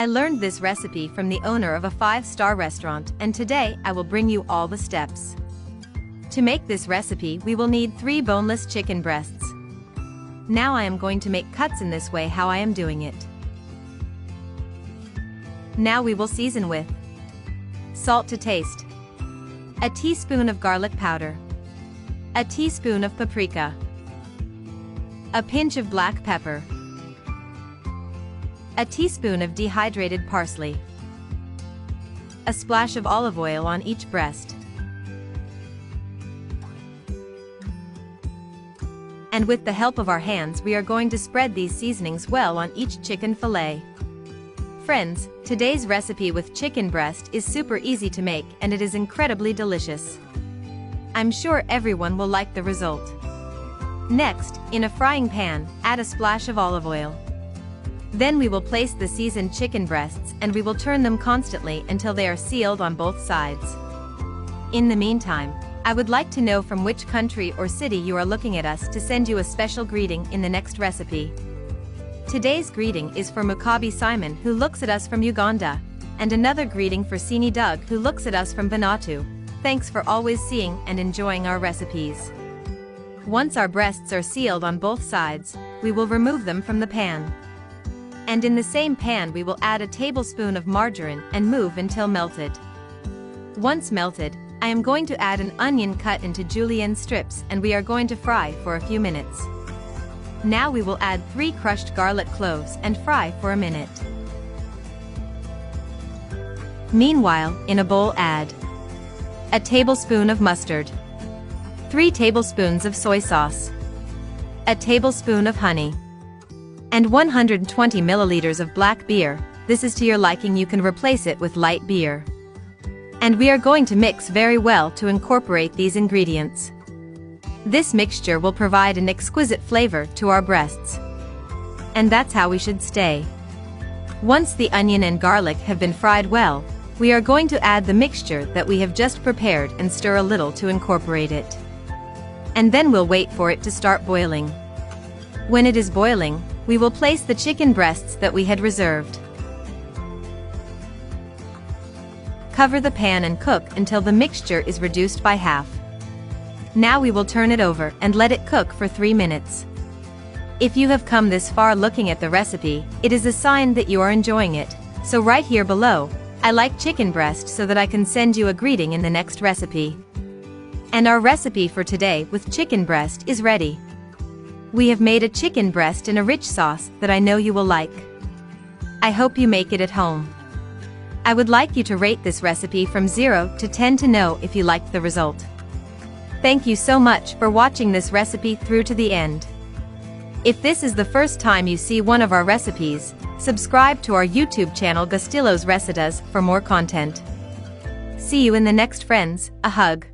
I learned this recipe from the owner of a 5-star restaurant, and today I will bring you all the steps. To make this recipe, we will need 3 boneless chicken breasts. Now I am going to make cuts in this way how I am doing it. Now we will season with salt to taste, a teaspoon of garlic powder, a teaspoon of paprika, a pinch of black pepper, a teaspoon of dehydrated parsley, a splash of olive oil on each breast, and with the help of our hands we are going to spread these seasonings well on each chicken fillet. Friends, today's recipe with chicken breast is super easy to make and it is incredibly delicious. I'm sure everyone will like the result. Next, in a frying pan, add a splash of olive oil. Then we will place the seasoned chicken breasts and we will turn them constantly until they are sealed on both sides. In the meantime, I would like to know from which country or city you are looking at us to send you a special greeting in the next recipe. Today's greeting is for Mukabi Simon, who looks at us from Uganda, and another greeting for Sini Doug, who looks at us from Vanuatu. Thanks for always seeing and enjoying our recipes. Once our breasts are sealed on both sides, we will remove them from the pan. And in the same pan we will add a tablespoon of margarine and move until melted. Once melted, I am going to add an onion cut into julienne strips and we are going to fry for a few minutes. Now we will add 3 crushed garlic cloves and fry for a minute. Meanwhile, in a bowl add a tablespoon of mustard, 3 tablespoons of soy sauce, a tablespoon of honey, and 120 milliliters of black beer. This is to your liking, you can replace it with light beer. And we are going to mix very well to incorporate these ingredients. This mixture will provide an exquisite flavor to our breasts. And that's how we should stay. Once the onion and garlic have been fried well, we are going to add the mixture that we have just prepared and stir a little to incorporate it. And then we'll wait for it to start boiling. When it is boiling, we will place the chicken breasts that we had reserved. Cover the pan and cook until the mixture is reduced by half. Now we will turn it over and let it cook for 3 minutes. If you have come this far looking at the recipe, it is a sign that you are enjoying it. So right here below, I like chicken breast so that I can send you a greeting in the next recipe. And our recipe for today with chicken breast is ready. We have made a chicken breast in a rich sauce that I know you will like. I hope you make it at home. I would like you to rate this recipe from 0 to 10 to know if you liked the result. Thank you so much for watching this recipe through to the end. If this is the first time you see one of our recipes, subscribe to our YouTube channel Gustilo's Recetas for more content. See you in the next, friends. A hug.